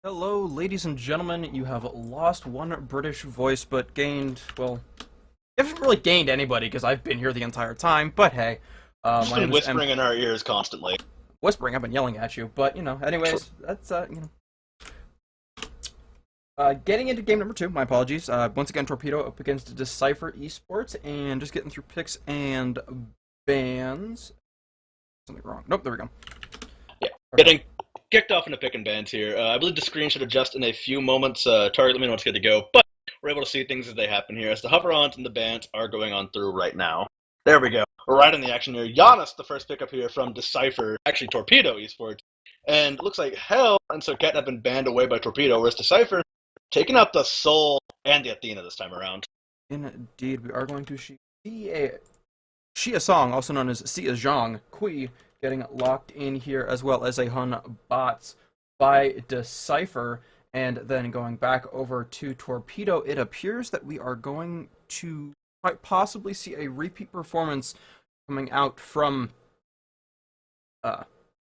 Hello, ladies and gentlemen. You have lost one British voice, but gained, well, you haven't really gained anybody because I've been here the entire time, but hey. Just My been name is whispering in our ears constantly. Whispering, I've been yelling at you, but, anyways, that's, getting into game number 2, my apologies. Once again, Torpedo up against Dcypher Esports, and just getting through picks and bans. Something wrong. Nope, there we go. Yeah, okay. Getting kicked off into pick and bans here. I believe the screen should adjust in a few moments. Target, let me know when it's good to go. But we're able to see things as they happen here, as the hover-ons and the bans are going on through right now. There we go. We're right in the action here. Janus, the first pickup here from Dcypher, actually Torpedo Esports. And it looks like Hell and Soket have been banned away by Torpedo, whereas Dcypher taking out the Soul and the Athena this time around. Indeed, we are going to see a Song, also known as see a Zhong, Kui, getting locked in here, as well as a Hun Batz by Dcypher. And then going back over to Torpedo, it appears that we are going to quite possibly see a repeat performance coming out from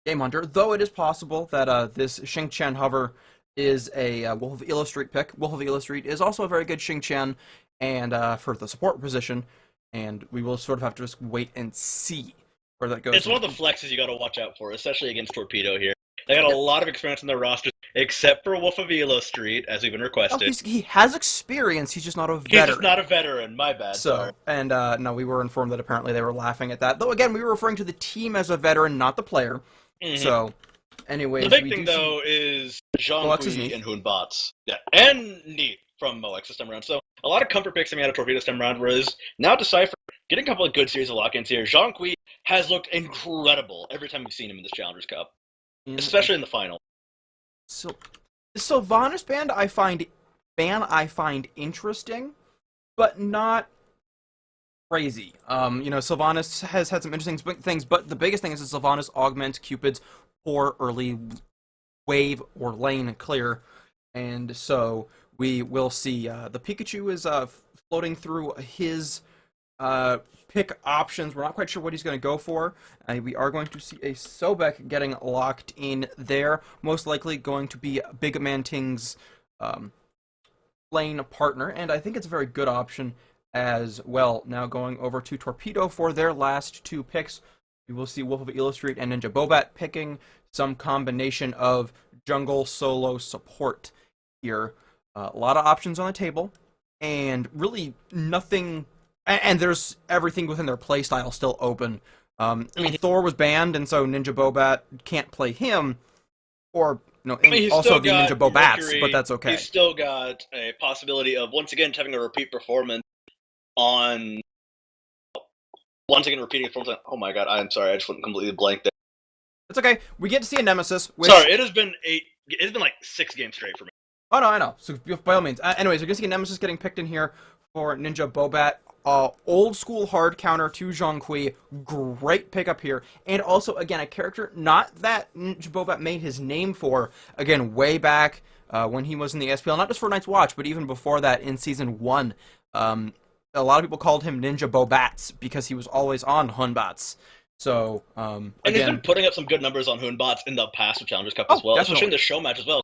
GameHunter, though it is possible that this Xing hover is a WolfofEloStreet pick. WolfofEloStreet is also a very good Xing and for the support position, and we will sort of have to just wait and see where that goes. It's one of the flexes you got to watch out for, especially against Torpedo here. They got a lot of experience in their roster, except for WolfofEloStreet, as we've been requested. Oh, he has experience, he's just not a veteran. He's just not a veteran, my bad. So, sorry. And no, we were informed that apparently they were laughing at that. Though, again, we were referring to the team as a veteran, not the player. Mm-hmm. So, anyways, the big thing, though, is Zhong Kui and Hun Batz. Yeah, and Neith from Moex this time around. So, a lot of comfort picks coming out of Torpedo this time around, whereas now Dcypher getting a couple of good series of lock-ins here. Zhong Kui has looked incredible every time we've seen him in this Challengers Cup, especially in the final. So, the Sylvanas ban I find interesting, but not crazy. Sylvanas has had some interesting things, but the biggest thing is that Sylvanas augments Cupid's poor early wave or lane clear, and so we will see the Pikachu is floating through his pick options. We're not quite sure what he's going to go for. We are going to see a Sobek getting locked in there, most likely going to be BigManTingz lane partner, and I think it's a very good option as well. Now going over to Torpedo for their last two picks, we will see WolfofEloStreet and NinjaBobat picking some combination of jungle solo support here. A lot of options on the table, and really nothing. And there's everything within their playstyle still open. Thor was banned, and so NinjaBobat can't play him, or also the NinjaBobats, but that's okay. He's still got a possibility of once again having a repeat performance on. Once again, repeating performance. Oh my god, I'm sorry, I just went completely blank there. It's okay. We get to see a Nemesis. Which... Sorry, it has been like 6 games straight for me. Oh no, I know. So by all means. Anyways, we're gonna see a Nemesis getting picked in here for NinjaBobat. Old school hard counter to Zhong Kui, great pickup here, and also again a character not that NinjaBobat made his name for. Again, way back when he was in the SPL, not just for Night's Watch, but even before that in season 1. A lot of people called him NinjaBobats because he was always on Hun Batz. So and he's been putting up some good numbers on Hun Batz in the past with Challengers Cup as well, especially in the show match as well.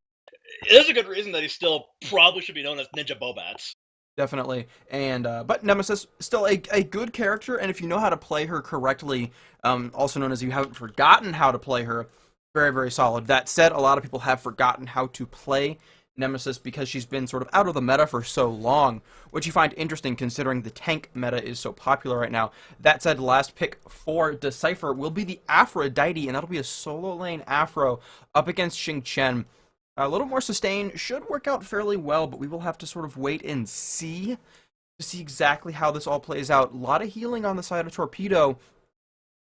There's a good reason that he still probably should be known as NinjaBobats. Definitely, and but Nemesis still a good character, and if you know how to play her correctly, also known as you haven't forgotten how to play her, very, very solid. That said, a lot of people have forgotten how to play Nemesis because she's been sort of out of the meta for so long, which you find interesting considering the tank meta is so popular right now. That said, last pick for Dcypher will be the Aphrodite, and that'll be a solo lane Afro up against Xing. A little more sustain should work out fairly well, but we will have to sort of wait and see to see exactly how this all plays out. A lot of healing on the side of Torpedo,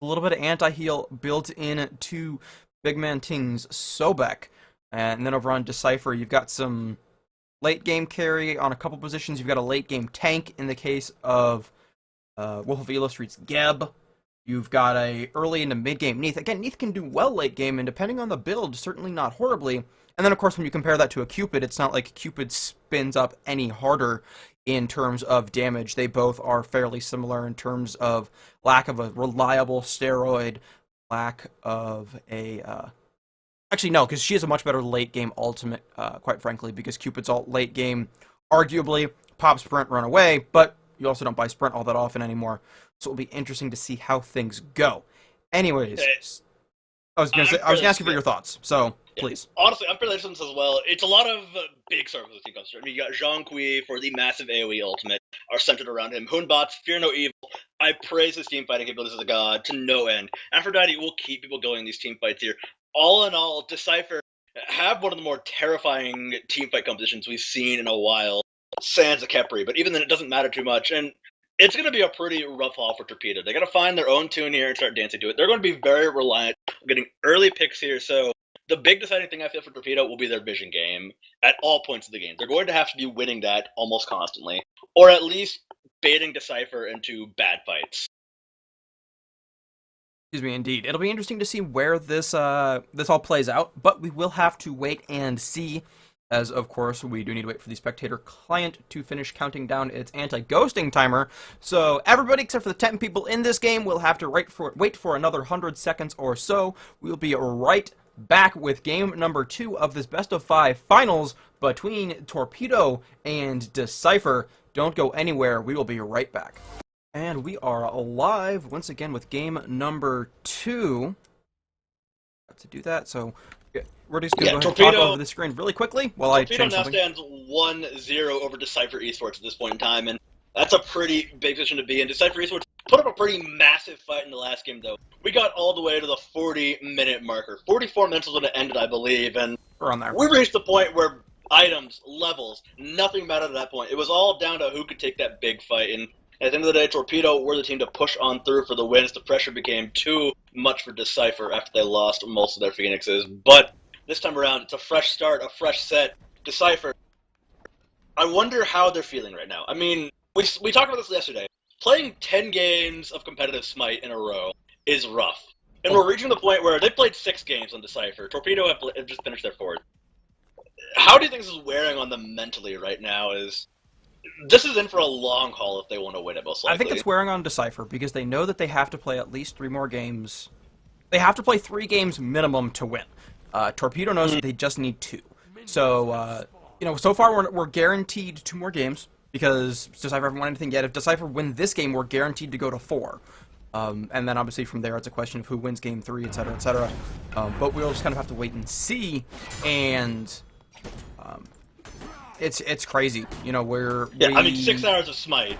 a little bit of anti-heal built in to BigManTingz Sobek. And then over on Dcypher, you've got some late game carry on a couple positions. You've got a late game tank in the case of WolfofEloStreet's Geb. You've got a early into mid game Neith. Again, Neith can do well late game, and depending on the build, certainly not horribly. And then, of course, when you compare that to a Cupid, it's not like Cupid spins up any harder in terms of damage. They both are fairly similar in terms of lack of a reliable steroid, lack of a Actually, no, because she is a much better late game ultimate, quite frankly, because Cupid's ult late game, arguably, pop sprint, run away, but you also don't buy sprint all that often anymore. So it'll be interesting to see how things go. Anyways, I was gonna ask you for your thoughts, so please. Honestly, I'm fairly interested in this as well. It's a lot of big circles as he comes through. I mean, you got Zhong for the massive AoE ultimate are centered around him. Hunbots, fear no evil. I praise his team fighting capabilities as a god to no end. Aphrodite will keep people going in these team fights here. All in all, Dcypher have one of the more terrifying team fight competitions we've seen in a while. Sans a Kepri, but even then it doesn't matter too much. And it's going to be a pretty rough haul for Torpedo. They got to find their own tune here and start dancing to it. They're going to be very reliant on getting early picks here. So the big deciding thing I feel for Torpedo will be their vision game at all points of the game. They're going to have to be winning that almost constantly, or at least baiting Dcypher into bad fights. Excuse me, indeed. It'll be interesting to see where this this all plays out, but we will have to wait and see, as of course we do need to wait for the spectator client to finish counting down its anti-ghosting timer. So everybody except for the 10 people in this game will have to wait for another 100 seconds or so. We'll be right back with game number 2 of this best of 5 finals between Torpedo and Dcypher. Don't go anywhere. We will be right back. And we are live once again with game number 2. To do that, so we're just going to talk over the screen really quickly while I change something. Torpedo now stands 1-0 over Dcypher Esports at this point in time, and that's a pretty big position to be in. Dcypher Esports put up a pretty massive fight in the last game, though. We got all the way to the 40-minute marker. 44 minutes was when it ended, I believe, and we're on there. We reached the point where items, levels, nothing mattered at that point. It was all down to who could take that big fight, and at the end of the day, Torpedo were the team to push on through for the wins. The pressure became too much for Dcypher after they lost most of their Phoenixes. But this time around, it's a fresh start, a fresh set. Dcypher, I wonder how they're feeling right now. I mean, we talked about this yesterday. Playing 10 games of competitive Smite in a row is rough. And we're reaching the point where they played 6 games on Dcypher. Torpedo have just finished their 4th. How do you think this is wearing on them mentally right now? This is in for a long haul if they want to win it, most likely. I think it's wearing on Dcypher because they know that they have to play at least 3 more games. They have to play 3 games minimum to win. Torpedo knows that they just need 2. So, so far we're guaranteed 2 more games because Dcypher haven't won anything yet. If Dcypher win this game, we're guaranteed to go to 4. And then obviously from there it's a question of who wins game 3, etc., etc. But we'll just kind of have to wait and see. And it's crazy, I mean, 6 hours of Smite.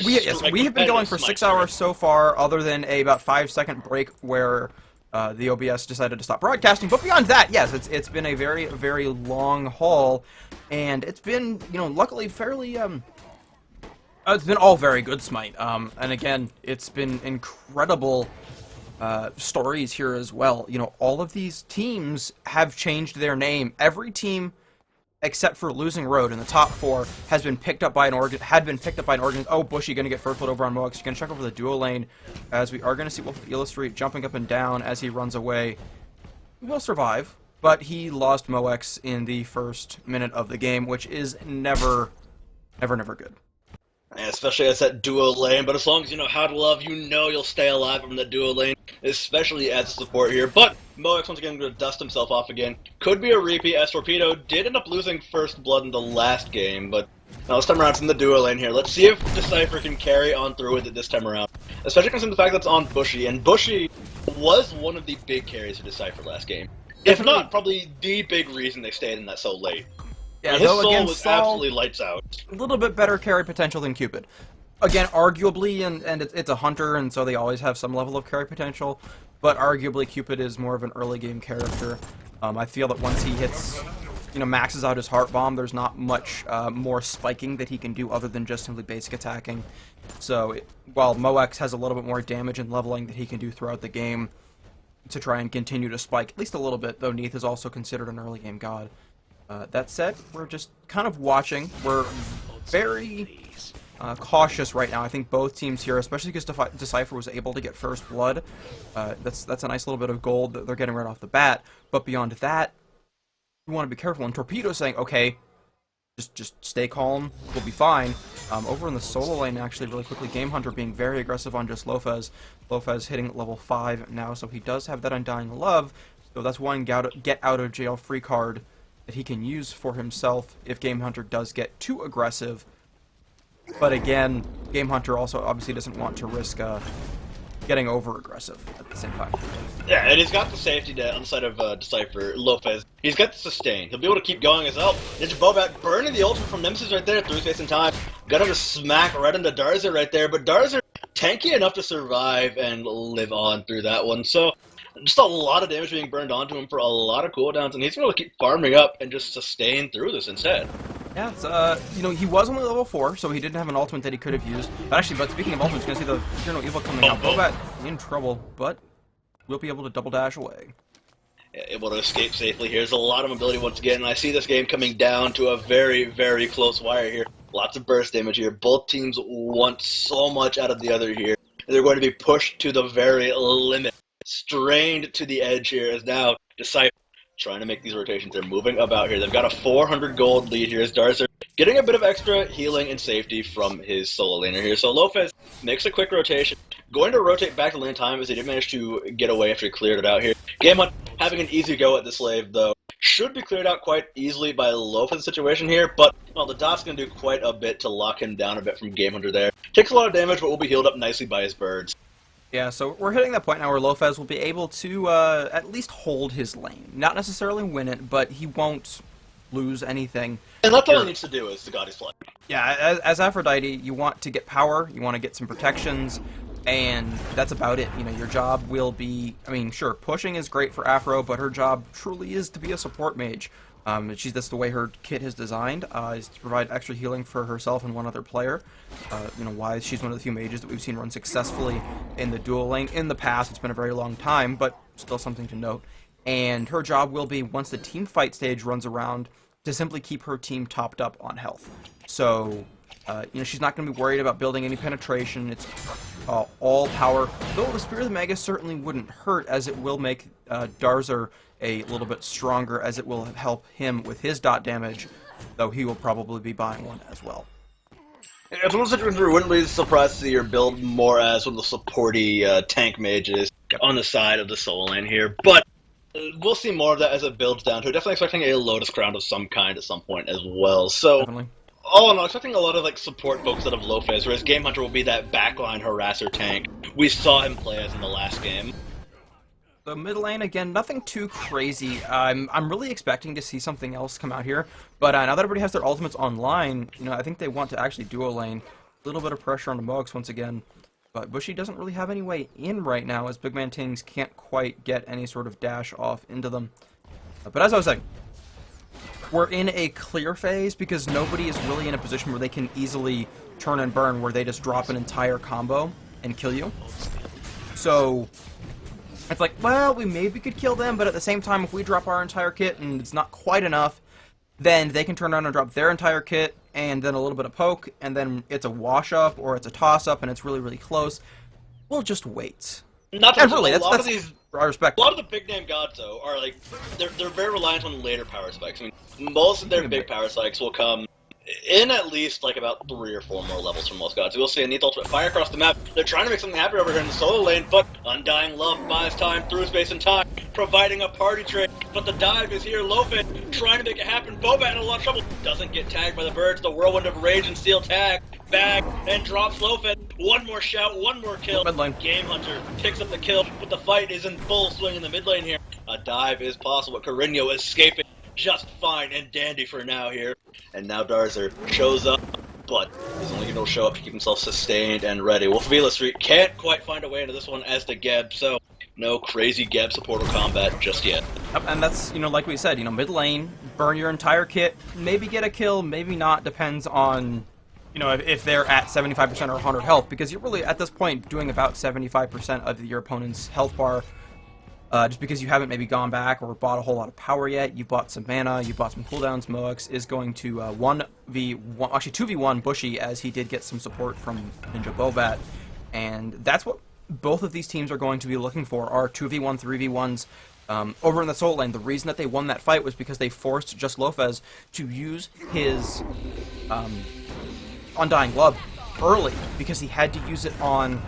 We have been going for 6 hours so far, other than about 5-second break where the OBS decided to stop broadcasting. But beyond that, yes, it's been a very, very long haul, and it's been, luckily fairly it's been all very good Smite. And again, it's been incredible stories here as well. All of these teams have changed their name. Every team except for Losing Road in the top 4, had been picked up by an organ. Oh, Bushy going to get first blood over on Mox. You're going to check over the duo lane, as we are going to see WolfofEloStreet jumping up and down as he runs away. He will survive, but he lost Mox in the first minute of the game, which is never good. Yeah, especially as that duo lane, but as long as you know how to love, you'll stay alive from the duo lane, especially as a support here. But Mox once again going to dust himself off again. Could be a repeat, as Torpedo did end up losing first blood in the last game, but now this time around it's in the duo lane here. Let's see if Dcypher can carry on through with it this time around, especially considering the fact that it's on Bushy, and Bushy was one of the big carries for Dcypher last game. If not, probably the big reason they stayed in that so late. Yeah, his soul was absolutely lights out. A little bit better carry potential than Cupid. Again, arguably, and it's a hunter, and so they always have some level of carry potential, but arguably Cupid is more of an early game character. I feel that once he hits, maxes out his heart bomb, there's not much more spiking that he can do other than just simply basic attacking. So, while Mox has a little bit more damage and leveling that he can do throughout the game to try and continue to spike, at least a little bit, though Neith is also considered an early game god. That said, we're just kind of watching. We're very cautious right now. I think both teams here, especially because Dcypher was able to get first blood. That's a nice little bit of gold that they're getting right off the bat. But beyond that, we want to be careful. And Torpedo saying, okay, just stay calm, we'll be fine. Over in the solo lane, actually, really quickly, GameHunter being very aggressive on JustLofes. Lofes hitting level 5 now, so he does have that Undying Love. So that's one get out of jail free card that he can use for himself if GameHunter does get too aggressive. But again, GameHunter also obviously doesn't want to risk getting over aggressive at the same time. Yeah, and he's got the safety net on the side of Dcypher Lopes. He's got the sustain. He'll be able to keep going as well. NinjaBobat burning the ultimate from Nemesis right there through space and time. Got him to smack right into Darzer right there, but Darzer tanky enough to survive and live on through that one. So just a lot of damage being burned onto him for a lot of cooldowns, and he's going to keep farming up and just sustain through this instead. Yeah, it's, you know, he was only level 4, so he didn't have an ultimate that he could have used. But speaking of ultimates, you're going to see the Eternal Evil coming out. Bobat in trouble, but we'll be able to double dash away. Yeah, able to escape safely here. There's a lot of mobility once again, and I see this game coming down to a very, very close wire here. Lots of burst damage here. Both teams want so much out of the other here. They're going to be pushed to the very limit. Strained to the edge here as now Dcypher trying to make these rotations. They're moving about here. They've got a 400 gold lead here as Darzer getting a bit of extra healing and safety from his solo laner here. So Lopes makes a quick rotation, going to rotate back to lane time as he did manage to get away after he cleared it out here. GameHunter having an easy go at the slave though. Should be cleared out quite easily by Lopes' situation here, but well, the dot's going to do quite a bit to lock him down a bit from GameHunter there. Takes a lot of damage, but will be healed up nicely by his birds. Yeah, so we're hitting that point now where Lopes will be able to at least hold his lane. Not necessarily win it, but he won't lose anything. And that's all he needs to do is the god he's playing. Yeah, as Aphrodite, you want to get power, you want to get some protections, and that's about it. You know, your job will be, I mean, sure, pushing is great for Aphro, but her job truly is to be a support mage. That's the way her kit is designed, is to provide extra healing for herself and one other player. You know, why she's one of the few mages that we've seen run successfully in the dual lane. In the past, it's been a very long time, but still something to note. And her job will be, once the team fight stage runs around, to simply keep her team topped up on health. So, you know, she's not going to be worried about building any penetration. It's all power. Though the Spear of the Magus certainly wouldn't hurt, as it will make Darzer a little bit stronger, as it will help him with his dot damage, though he will probably be buying one as well. It's one of those situations where we wouldn't be surprised to see her build more as one of the supporty tank mages on the side of the solo lane here, but we'll see more of that as it builds down to it. Definitely expecting a Lotus Crown of some kind at some point as well, so Definitely. all in all, expecting a lot of like support folks out of Lopes, whereas GameHunter will be that backline harasser tank we saw him play as in the last game. The mid lane, again, nothing too crazy. I'm really expecting to see something else come out here, but now that everybody has their ultimates online, you know, I think they want to actually duo lane. A little bit of pressure on the Mugs once again, but Bushy doesn't really have any way in right now, as BigManTingz can't quite get any sort of dash off into them. But as I was saying, we're in a clear phase because nobody is really in a position where they can easily turn and burn, where they just drop an entire combo and kill you. So it's like, well, we maybe could kill them, but at the same time, if we drop our entire kit and it's not quite enough, then they can turn around and drop their entire kit, and then a little bit of poke, and then it's a wash-up, or it's a toss-up, and it's really, really close. We'll just wait. Not to really, a lot of these, I respect. A lot of the big-name gods, though, are like, they're very reliant on later power spikes. I mean, most of their big power spikes will come in at least like about 3 or 4 more levels from most gods. We'll see a Neith ultimate fire across the map. They're trying to make something happen over here in the solo lane, but Undying Love buys time through space and time, providing a party trick. But the dive is here. Lopes trying to make it happen. Bobat in a lot of trouble. Doesn't get tagged by the birds. The Whirlwind of Rage and Steel tag. Bag and drops Lopes. One more shout, one more kill. Mid lane. GameHunter picks up the kill, but the fight is in full swing in the mid lane here. A dive is possible. Korinyo escaping just fine and dandy for now here. And now Darzer shows up, but he's only going to show up to keep himself sustained and ready. WolfofEloStreet can't quite find a way into this one as the Geb, so no crazy Geb supporter combat just yet. Yep, and that's, you know, like we said, you know, mid lane, burn your entire kit, maybe get a kill, maybe not, depends on, you know, if they're at 75% or 100 health, because you're really, at this point, doing about 75% of your opponent's health bar. Just because you haven't maybe gone back or bought a whole lot of power yet, you bought some mana, you bought some cooldowns. Mox is going to 1v1, actually 2v1 Bushy, as he did get some support from NinjaBobat, and that's what both of these teams are going to be looking for, are 2v1, 3v1s. Over in the solo lane, the reason that they won that fight was because they forced JustLofes to use his Undying Love early, because he had to use it on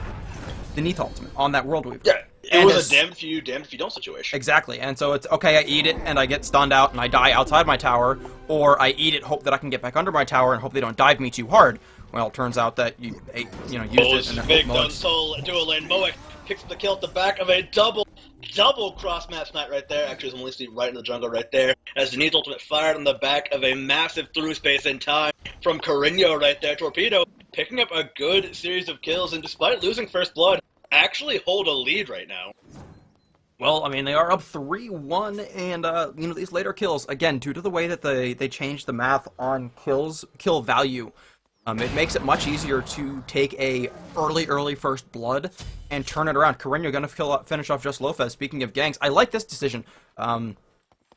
the Neith ultimate, on that World Weaver. Yeah. It was a damned if you don't situation. Exactly, and so it's, okay, I eat it, and I get stunned out, and I die outside my tower, or I eat it, hope that I can get back under my tower, and hope they don't dive me too hard. Well, it turns out that you used it, and big done soul dual lane. Moek picks up the kill at the back of a double cross-map snipe right there. Actually, it's only right in the jungle right there. As Neith ultimate fired on the back of a massive through space in time from Korinyo right there. Torpedo picking up a good series of kills, and despite losing first blood, actually hold a lead right now. Well, I mean, they are up 3-1, and, these later kills, again, due to the way that they changed the math on kill value, it makes it much easier to take a early first blood and turn it around. Korinyo gonna finish off JustLofes. Speaking of ganks, I like this decision.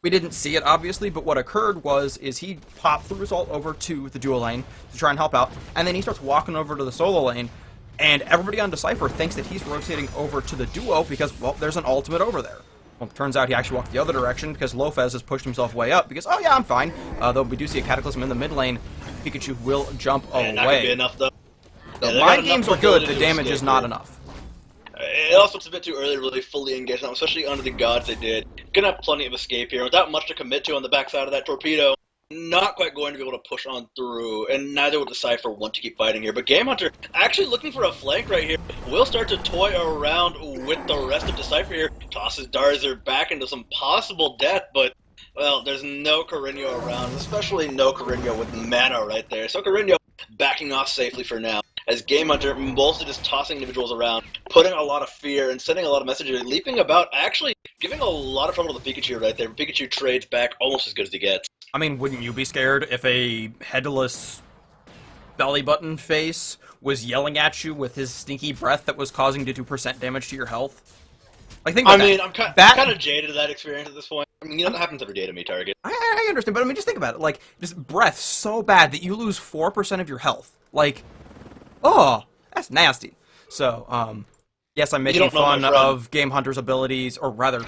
We didn't see it, obviously, but what occurred is he popped through his ult over to the duo lane to try and help out, and then he starts walking over to the solo lane, and everybody on Dcypher thinks that he's rotating over to the duo because, well, there's an ultimate over there. Well, it turns out he actually walked the other direction because Lofes has pushed himself way up because, oh yeah, I'm fine. Though we do see a Cataclysm in the mid lane. Pikachu will jump away. Not gonna be enough, though. The mind games are good, the damage is not enough. It also it's a bit too early to really fully engage them, especially under the gods they did. Gonna have plenty of escape here without much to commit to on the backside of that Torpedo. Not quite going to be able to push on through, and neither will Dcypher want to keep fighting here. But GameHunter actually looking for a flank right here. Will start to toy around with the rest of Dcypher here. Tosses Darzer back into some possible death, but, well, there's no Korinyo around, especially no Korinyo with mana right there. So Korinyo backing off safely for now, as GameHunter mostly just tossing individuals around, putting a lot of fear and sending a lot of messages, leaping about, actually giving a lot of trouble to Pikachu right there. Pikachu trades back almost as good as he gets. I mean, wouldn't you be scared if a headless belly button face was yelling at you with his stinky breath that was causing you to do % damage to your health? Like, think about that. I'm kind of jaded to that experience at this point. I mean, that happens every day to me, Target. I understand, but I mean, just think about it. Like, just breath so bad that you lose 4% of your health. Like, oh, that's nasty. So, yes, I'm making fun of GameHunter's abilities, or rather,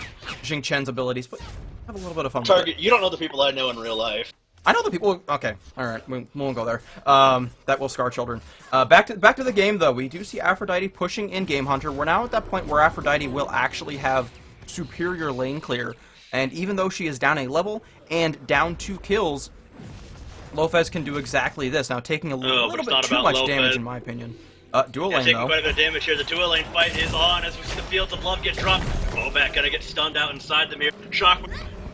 Xing Chen's abilities, but have a little bit of fun with it. Target, you don't know the people I know in real life. I know the people. Okay, all right, we won't go there. That will scar children. Back to the game, though. We do see Aphrodite pushing in GameHunter. We're now at that point where Aphrodite will actually have superior lane clear, and even though she is down a level and down 2 kills, Lofes can do exactly this. Now, taking a little bit too much damage, in my opinion. Dual lane, taking though. quite a bit of damage here. The dual lane fight is on as we see the Fields of Love get dropped. Sobek gonna get stunned out inside the mirror. Shock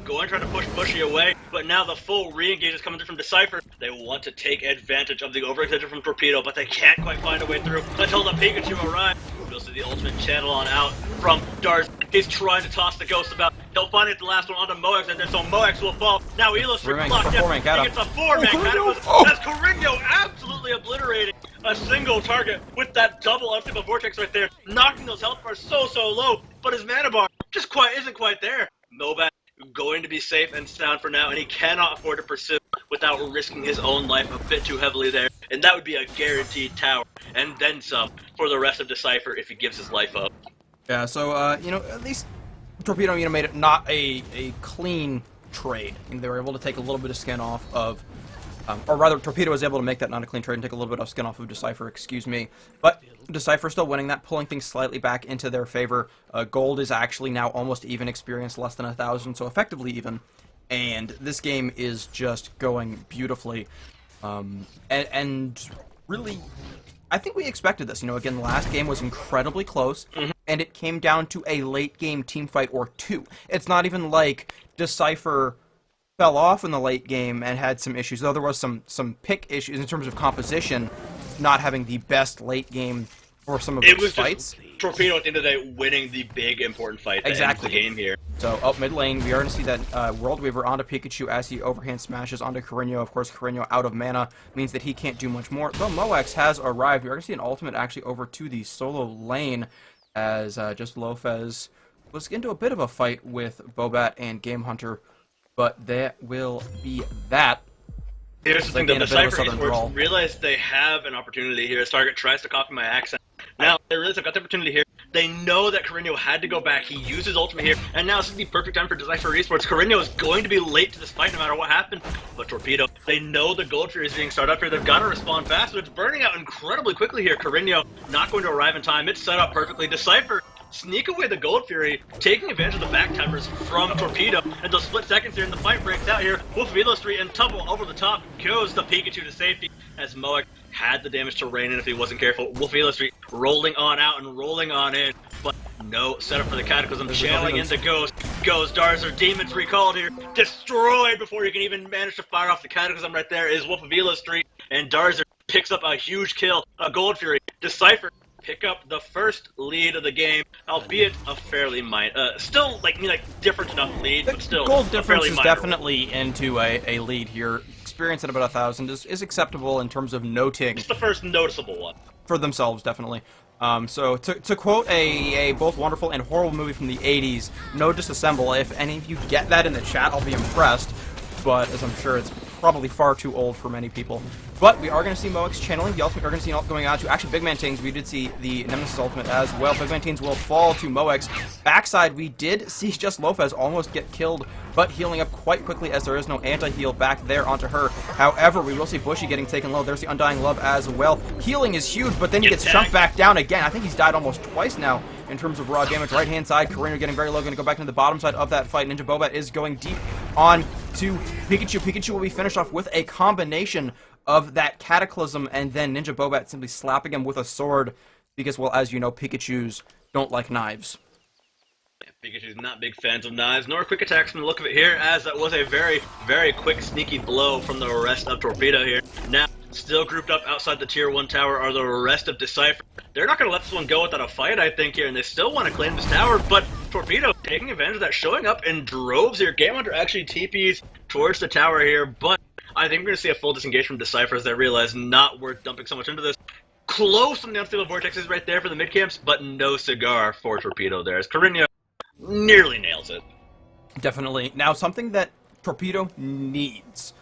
going, trying to push Bushy away, but now the full re-engage is coming through from Dcypher. They want to take advantage of the overextension from Torpedo, but they can't quite find a way through until the Pikachu arrives. We'll see the ultimate channel on out from Darzer. He's trying to toss the ghost about. He'll find it the last one onto Moex, and then so Moex will fall. Now EloStreet blocked him. He gets a 4-man Kata. That's Korinyo absolutely obliterating a single target with that double unstable vortex right there, knocking those health bars so low, but his mana bar just isn't quite there. Nobat going to be safe and sound for now, and he cannot afford to pursue without risking his own life a bit too heavily there, and that would be a guaranteed tower, and then some, for the rest of Dcypher if he gives his life up. Yeah, so, at least Torpedo, made it not a clean trade. They were able to take a little bit of skin off of, or rather, Torpedo was able to make that not a clean trade and take a little bit of skin off of Dcypher, excuse me. But Dcypher still winning that, pulling things slightly back into their favor. Gold is actually now almost even, experience less than 1,000, so effectively even. And this game is just going beautifully. And really, I think we expected this. Again, the last game was incredibly close, and it came down to a late-game teamfight or 2. It's not even like Dcypher fell off in the late game and had some issues, though there was some pick issues in terms of composition, not having the best late game for some of those fights. Just Torpedo at the end of the day winning the big important fight that ends the game here. So up mid lane, we are going to see that World Weaver onto Pikachu as he overhand smashes onto Korinyo. Of course, Korinyo out of mana means that he can't do much more. Though Moex has arrived, we are going to see an ultimate actually over to the solo lane as JustLofes was into a bit of a fight with Bobat and GameHunter. But that will be that. Here's the thing, though, the Dcypher Esports realize they have an opportunity here as Target tries to copy my accent. Now, they realize they've got the opportunity here. They know that Korinyo had to go back. He used his ultimate here, and now this is the perfect time for Dcypher Esports. Korinyo is going to be late to this fight no matter what happened. But Torpedo, they know the Gold Fury is being started up here. They've got to respond fast, but it's burning out incredibly quickly here. Korinyo not going to arrive in time. It's set up perfectly. Dcypher sneak away the Gold Fury, taking advantage of the back timers from Torpedo, and those split seconds here, and the fight breaks out here. WolfofEloStreet and tumble over the top goes the Pikachu to safety, as Moek had the damage to rain in if he wasn't careful. WolfofEloStreet rolling on out and rolling on in, but no setup for the Cataclysm. Channeling into Ghost. Goes Darzer. Demons recalled here. Destroyed before you can even manage to fire off the Cataclysm. Right there is WolfofEloStreet, and Darzer picks up a huge kill. A Gold Fury. Dcypher pick up the first lead of the game, albeit a fairly still different enough lead, but still gold difference is minor definitely one. into a lead here. Experience at about 1,000 is acceptable in terms of noting. It's the first noticeable one for themselves, definitely. So to quote a both wonderful and horrible movie from the 80s, no disassemble. If any of you get that in the chat, I'll be impressed. But as I'm sure it's probably far too old for many people. But we are going to see Moek's channeling the ultimate. We're going to see it going on to actually BigManTingz. We did see the Nemesis ultimate as well. BigManTingz will fall to Moek's backside. We did see JustLofes almost get killed, but healing up quite quickly as there is no anti-heal back there onto her. However, we will see Bushy getting taken low. There's the Undying Love as well. Healing is huge, but then he gets chunked back down again. I think he's died almost twice now in terms of raw damage. Right-hand side, Korinyo getting very low. Going to go back into the bottom side of that fight. NinjaBobat is going deep on to Pikachu. Pikachu will be finished off with a combination of that Cataclysm, and then NinjaBobat simply slapping him with a sword because, well, as you know, Pikachus don't like knives. Yeah, Pikachu's not big fans of knives, nor quick attacks from the look of it here, as that was a very, very quick, sneaky blow from the rest of Torpedo here. Now, still grouped up outside the Tier 1 tower are the rest of Dcypher. They're not going to let this one go without a fight, I think, here, and they still want to claim this tower, but Torpedo taking advantage of that, showing up in droves here. GameHunter actually TPs towards the tower here, but I think we're going to see a full disengage from Dcypher as they realize not worth dumping so much into this. Close on the unstable vortexes right there for the mid-camps, but no cigar for Torpedo there, as Korinyo nearly nails it. Definitely. Now, something that Torpedo needs,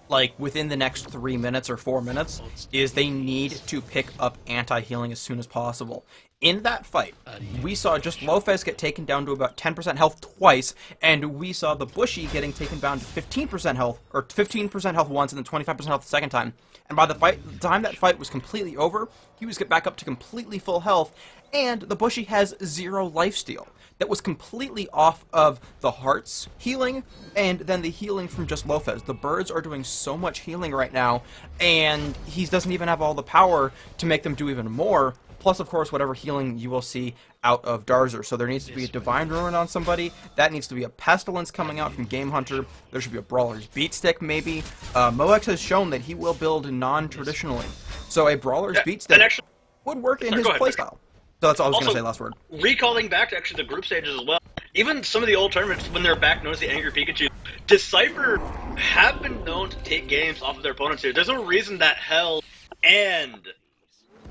like, within the next 3 minutes or 4 minutes, is they need to pick up anti-healing as soon as possible. In that fight, we saw JustLofes get taken down to about 10% health twice, and we saw TheBushyyy getting taken down to 15% health, or 15% health once, and then 25% health the second time. And by the time that fight was completely over, he was get back up to completely full health, and TheBushyyy has 0 lifesteal. That was completely off of the hearts healing, and then the healing from JustLofes. The birds are doing so much healing right now, and he doesn't even have all the power to make them do even more. Plus, of course, whatever healing you will see out of Darzer. So there needs to be a Divine Ruin on somebody. That needs to be a Pestilence coming out from GameHunter. There should be a Brawler's Beatstick, maybe. Moek has shown that he will build non-traditionally. So a Brawler's Beatstick would work in his playstyle. So that's all I was going to say, last word. Recalling back to actually the group stages as well, even some of the old tournaments, when they're back known as the Angry Pikachu, Dcypher have been known to take games off of their opponents here. There's no reason that Hell and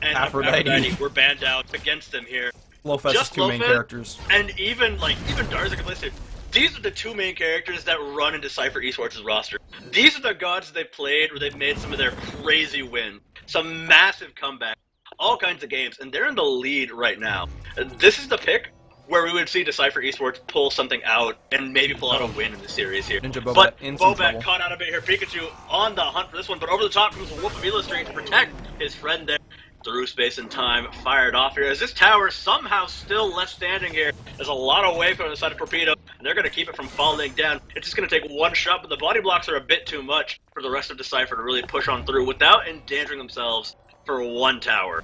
Aphrodite were banned out against them here. Lofes' two main characters. And even Darzer could list it. These are the two main characters that run in Dcypher Esports' roster. These are the gods they've played where they've made some of their crazy wins. Some massive comebacks. All kinds of games. And they're in the lead right now. This is the pick where we would see Dcypher Esports pull something out and maybe pull out a win in the series here. NinjaBobat but in some Bobat trouble. caught out a bit here. Pikachu on the hunt for this one, but over the top comes WolfofEloStreet to protect his friend there. Through space and time, fired off here as this tower somehow still left standing here. There's a lot of wave on the side of Torpedo, and they're going to keep it from falling down. It's just going to take one shot, but the body blocks are a bit too much for the rest of Dcypher to really push on through without endangering themselves for one tower.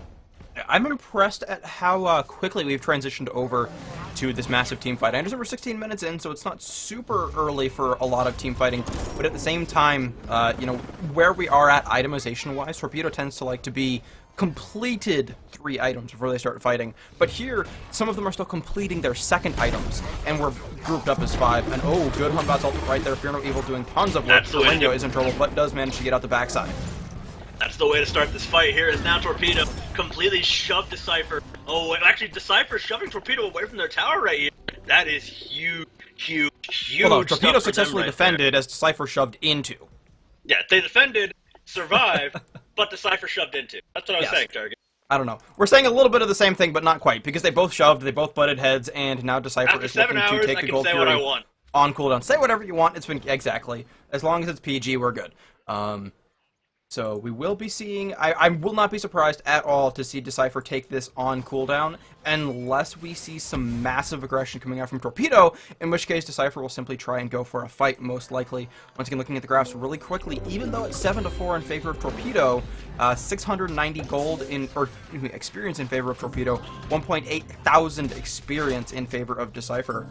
I'm impressed at how quickly we've transitioned over to this massive team fight. I understand we're 16 minutes in, so it's not super early for a lot of team fighting, but at the same time, you know, where we are at itemization-wise, Torpedo tends to like to be completed 3 items before they start fighting. But here, some of them are still completing their second items, and we're grouped up as 5. And oh, good Batz ult right there. Fear No Evil doing tons of work. Korinyo is in trouble, but does manage to get out the backside. That's the way to start this fight here, is now Torpedo completely shoved Dcypher. Oh, actually, Dcypher shoving Torpedo away from their tower right here. That is huge, huge, huge. Hold on, Torpedo successfully defended as Dcypher shoved into. Yeah, they defended, survived, but Dcypher shoved into. That's what I was saying, Target. I don't know. We're saying a little bit of the same thing, but not quite, because they both shoved, they both butted heads, and now Dcypher is looking to take a Gold Fury on cooldown. Say whatever you want. It's been exactly as long as it's PG, we're good. So we will be seeing, I will not be surprised at all to see Dcypher take this on cooldown, unless we see some massive aggression coming out from Torpedo, in which case Dcypher will simply try and go for a fight, most likely. Once again, looking at the graphs really quickly, even though it's 7-4 in favor of Torpedo, 690 gold in, or experience in favor of Torpedo, 1.8 thousand experience in favor of Dcypher.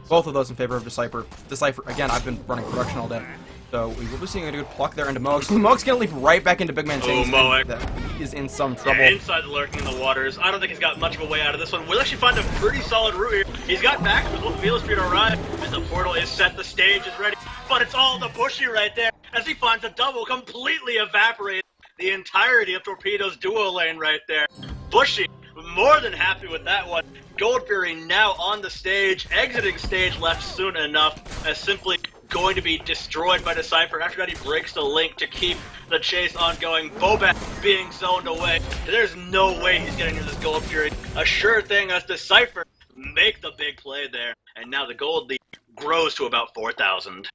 Both of those in favor of Dcypher. Dcypher, again, I've been running production all day. So we will be seeing a good pluck there into Moex. Moex gonna leap right back into BigManTingz. Oh, Moex. He is in some trouble. Yeah, inside the lurking in the waters. I don't think he's got much of a way out of this one. We'll actually find a pretty solid route here. He's got back with WolfofEloStreet arrive, and the portal is set, the stage is ready. But it's all TheBushyyy right there, as he finds a double completely evaporate the entirety of Torpedo's duo lane right there. Bushyyy, more than happy with that one. Gold Fury now on the stage, exiting stage left soon enough, as simply going to be destroyed by Dcypher. Aphrodite breaks the link to keep the chase ongoing. Bobat being zoned away. There's no way he's getting to this Gold Fury. A sure thing as Dcypher make the big play there, and now the gold lead grows to about 4,000.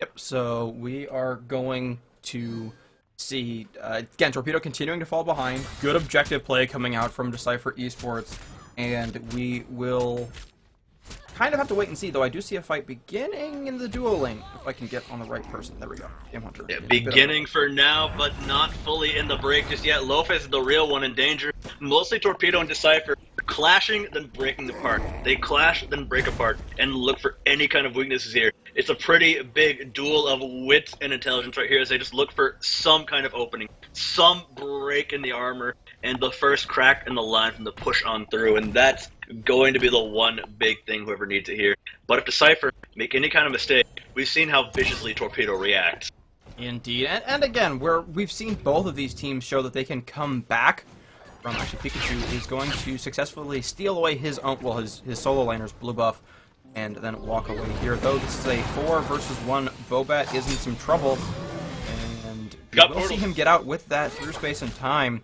Yep, so we are going to see, again, Torpedo continuing to fall behind. Good objective play coming out from Dcypher Esports, and we will kind of have to wait and see, though I do see a fight beginning in the duo lane, if I can get on the right person. There we go. GameHunter. Yeah, beginning for now, but not fully in the break just yet. Lofes is the real one in danger. Mostly Torpedo and Dcypher clashing, then breaking apart. They clash, then break apart, and look for any kind of weaknesses here. It's a pretty big duel of wits and intelligence right here, as they just look for some kind of opening, some break in the armor, and the first crack in the line from the push on through, and that's going to be the one big thing whoever needs it here. But if Dcypher make any kind of mistake, we've seen how viciously Torpedo reacts. Indeed, and again, we've seen both of these teams show that they can come back from, actually, Pikachu is going to successfully steal away his own, well, his solo laner's blue buff, and then walk away here. Though this is a 4 versus 1, Bobat is in some trouble, and we'll see him get out with that through space and time.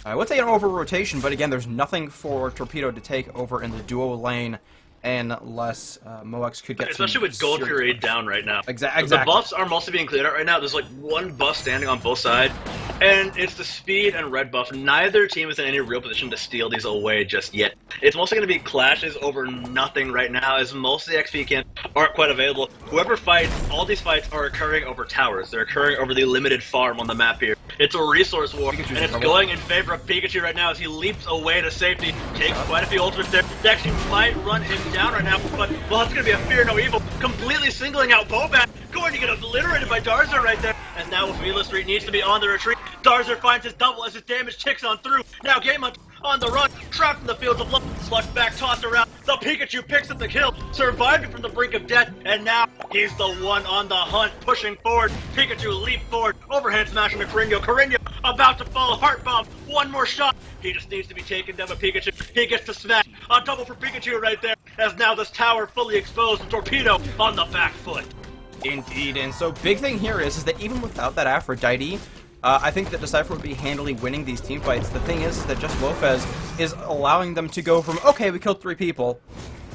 I would say an over-rotation, but again, there's nothing for Torpedo to take over in the duo lane, unless Moex could get especially with Gold Fury down right now. Exactly. The buffs are mostly being cleared out right now. There's like one buff standing on both sides, and it's the speed and red buff. Neither team is in any real position to steal these away just yet. It's mostly going to be clashes over nothing right now, as most of the XP camps aren't quite available. Whoever fights, all these fights are occurring over towers. They're occurring over the limited farm on the map here. It's a resource war, and it's going in favor of Pikachu right now as he leaps away to safety, takes quite a few ultimates there. They actually might run him down right now, but, well, it's going to be a fear no evil, completely singling out Bobat, going to get obliterated by Darzer right there, and now WolfofEloStreet needs to be on the retreat. Darzer finds his double as his damage ticks on through. Now GameHunter on the run, trapped in the fields of love, slugged back, tossed around. The Pikachu picks up the kill, surviving from the brink of death, and now he's the one on the hunt, pushing forward. Pikachu leap forward, overhand smash into Korinyo. Korinyo about to fall, heart bomb, one more shot. He just needs to be taken down by Pikachu. He gets to smash, a double for Pikachu right there, as now this tower fully exposed with Torpedo on the back foot. Indeed, and so big thing here is that even without that Aphrodite, I think that Dcypher would be handily winning these team fights. The thing is that JustLofes is allowing them to go from, okay, we killed 3 people,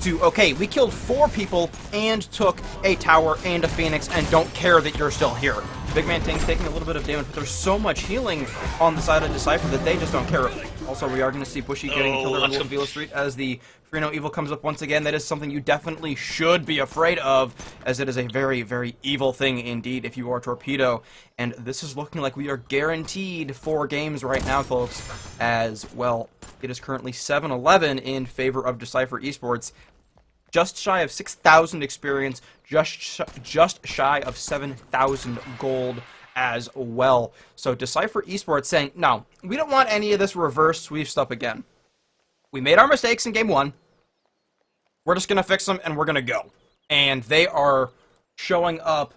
to, okay, we killed 4 people and took a tower and a phoenix and don't care that you're still here. BigManTingz taking a little bit of damage, but there's so much healing on the side of Dcypher that they just don't care. Also, we are going to see Bushyyy getting killed on WolfofEloStreet as the Fear No Evil comes up once again. That is something you definitely should be afraid of, as it is a very, very evil thing indeed if you are Torpedo. And this is looking like we are guaranteed 4 games right now, folks, as, well, it is currently 7-11 in favor of Dcypher Esports. Just shy of 6,000 experience, just shy of 7,000 gold as well. So Dcypher Esports saying, no, we don't want any of this reverse sweep stuff again. We made our mistakes in game 1. We're just going to fix them, and we're going to go. And they are showing up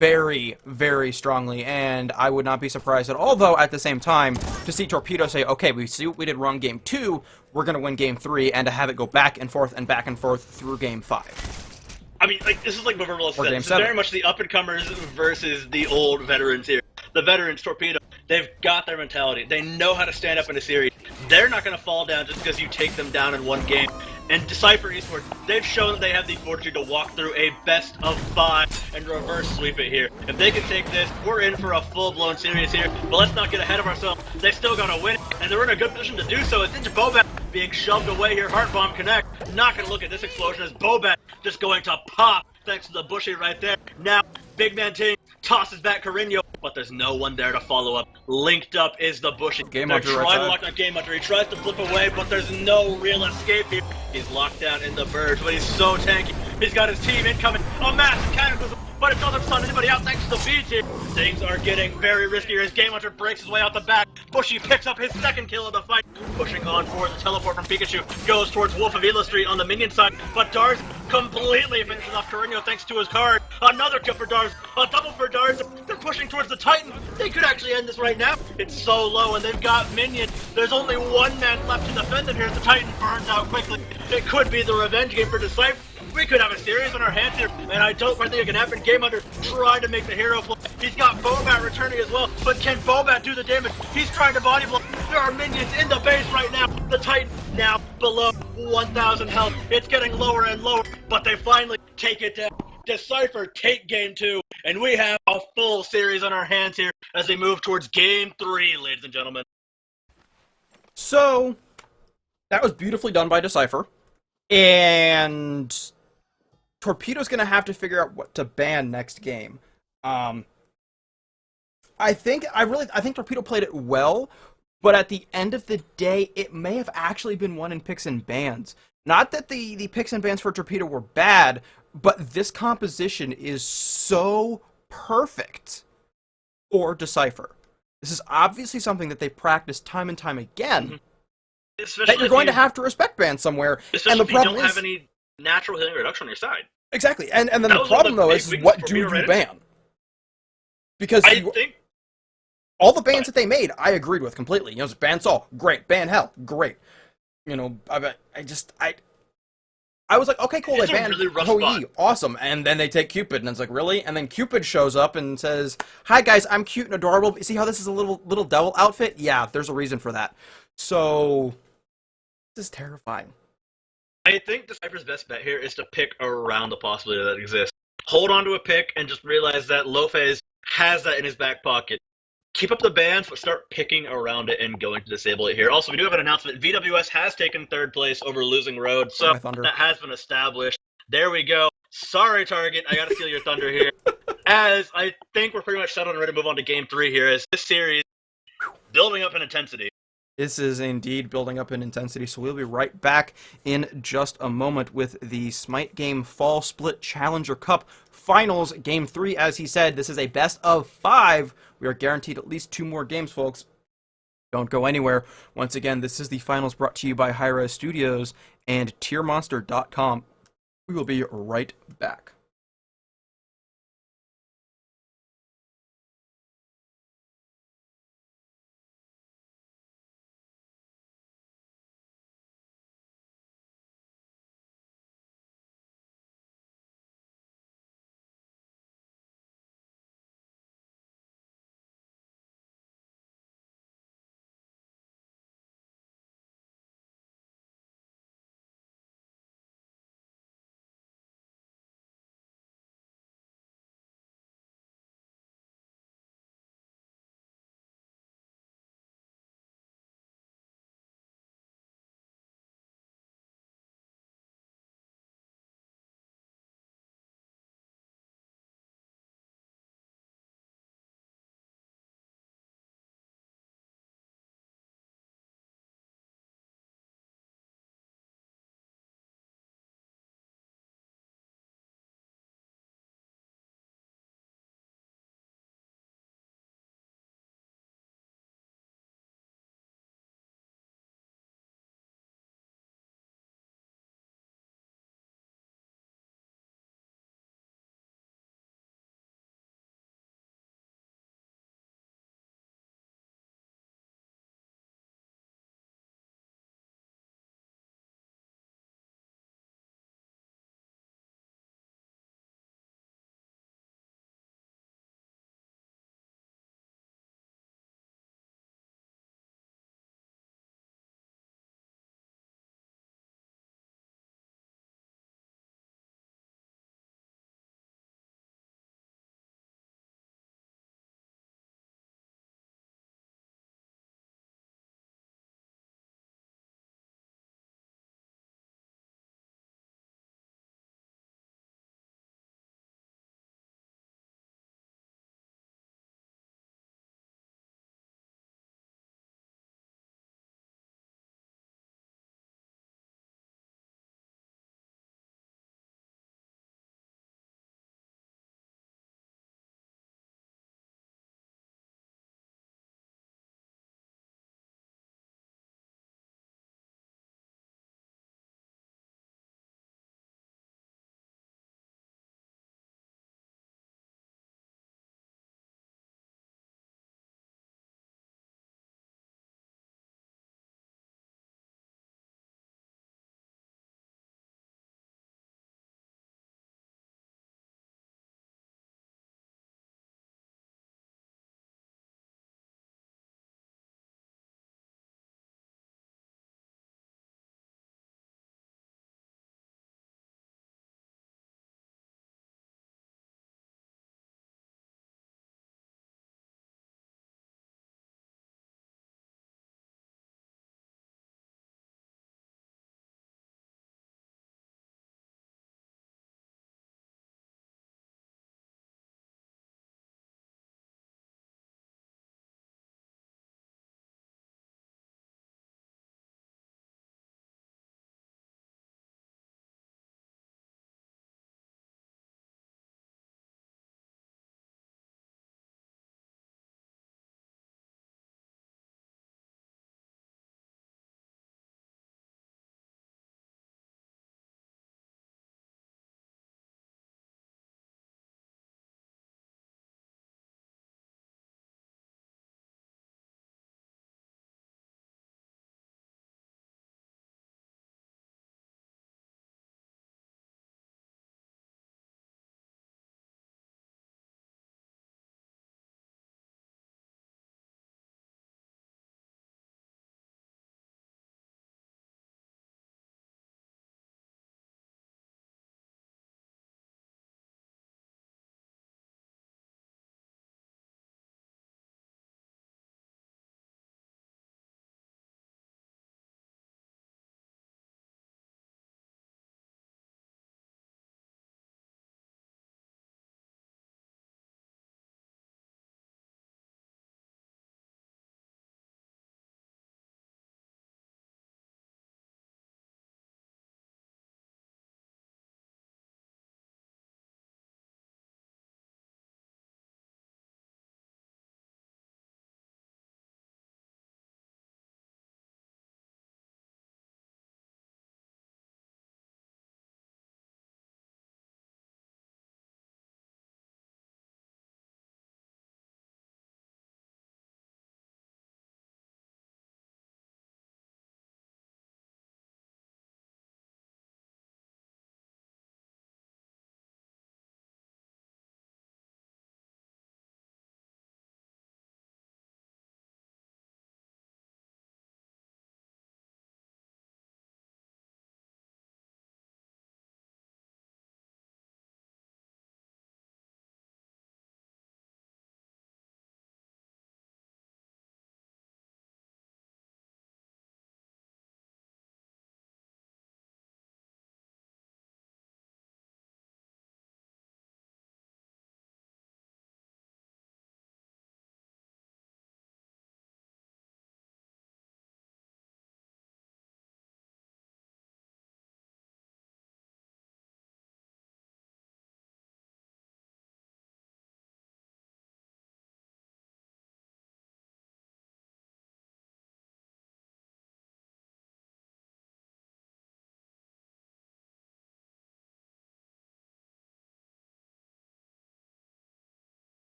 very, very strongly, and I would not be surprised at all, though, at the same time, to see Torpedo say, okay, we see what we did wrong game 2, we're going to win game 3, and to have it go back and forth through game 5. I mean, like, this is like what Vermilla said. Game This is 7. very much the up-and-comers versus the old veterans here. The veterans, Torpedo, they've got their mentality. They know how to stand up in a series. They're not going to fall down just because you take them down in one game. And Dcypher Esports, they've shown that they have the fortitude to walk through a best of 5 and reverse sweep it here. If they can take this, we're in for a full-blown series here. But let's not get ahead of ourselves. They still gotta win, and they're in a good position to do so. As NinjaBobat being shoved away here, Heart Bomb Connect. Not gonna look at this explosion as Bobat just going to pop thanks to the BigManTingz right there. Now, BigManTingz tosses back Korinyo, but there's no one there to follow up. Linked up is the BigManTingz. GameHunter They're trying to lock down GameHunter. He tries to flip away, but there's no real escape here. He's locked down in the verge, but he's so tanky. He's got his team incoming. A massive cataclysm, but it doesn't stun anybody out thanks to the beats here. Things are getting very risky as GameHunter breaks his way out the back. Bushy picks up his second kill of the fight. Pushing on forward, the teleport from Pikachu goes towards WolfofEloStreet on the minion side, but Darzer completely finishes off Korinyo thanks to his card. Another kill for Darzer, a double for Darzer. They're pushing towards the Titan. They could actually end this right now. It's so low, and they've got minions. There's only one man left to defend it here as the Titan burns out quickly. It could be the revenge game for Dcypher. We could have a series on our hands here, and I don't think it can happen. GameHunter trying to make the hero play. He's got Bobat returning as well, but can Bobat do the damage? He's trying to body blow. There are minions in the base right now. The Titan now below 1,000 health. It's getting lower and lower, but they finally take it down. Dcypher take game 2, and we have a full series on our hands here as they move towards game 3, ladies and gentlemen. So, that was beautifully done by Dcypher, and Torpedo's gonna have to figure out what to ban next game. I think Torpedo played it well, but at the end of the day, it may have actually been won in picks and bans. Not that the picks and bans for Torpedo were bad, but this composition is so perfect for Dcypher. This is obviously something that they practiced time and time again. Especially that you're going to have to respect bans somewhere. Especially and the if you problem don't is, have any natural healing reduction on your side. Exactly, and then the problem though is what do you ban? Because all the bans that they made, I agreed with completely. You know, ban Sol, great. Ban Hell, great. You know, I was like, okay, cool, they banned hi-rez, awesome. And then they take Cupid, and it's like, really? And then Cupid shows up and says, hi guys, I'm cute and adorable. See how this is a little devil outfit? Yeah, there's a reason for that. So, this is terrifying. I think Dcypher's best bet here is to pick around the possibility that exists. Hold on to a pick and just realize that Lofes has that in his back pocket. Keep up the bans, but start picking around it and going to disable it here. Also, we do have an announcement. VWS has taken 3rd place over Losing Road, so that has been established. There we go. Sorry, Target. I gotta steal your thunder here. As I think we're pretty much settled and ready to move on to Game 3 here, as this series building up in intensity. This is indeed building up in intensity, so we'll be right back in just a moment with the Smite Game Fall Split Challenger Cup Finals, Game 3. As he said, this is a best of 5. We are guaranteed at least 2 more games, folks. Don't go anywhere. Once again, this is the finals brought to you by hi-rez Studios and tiermonster.com. We will be right back.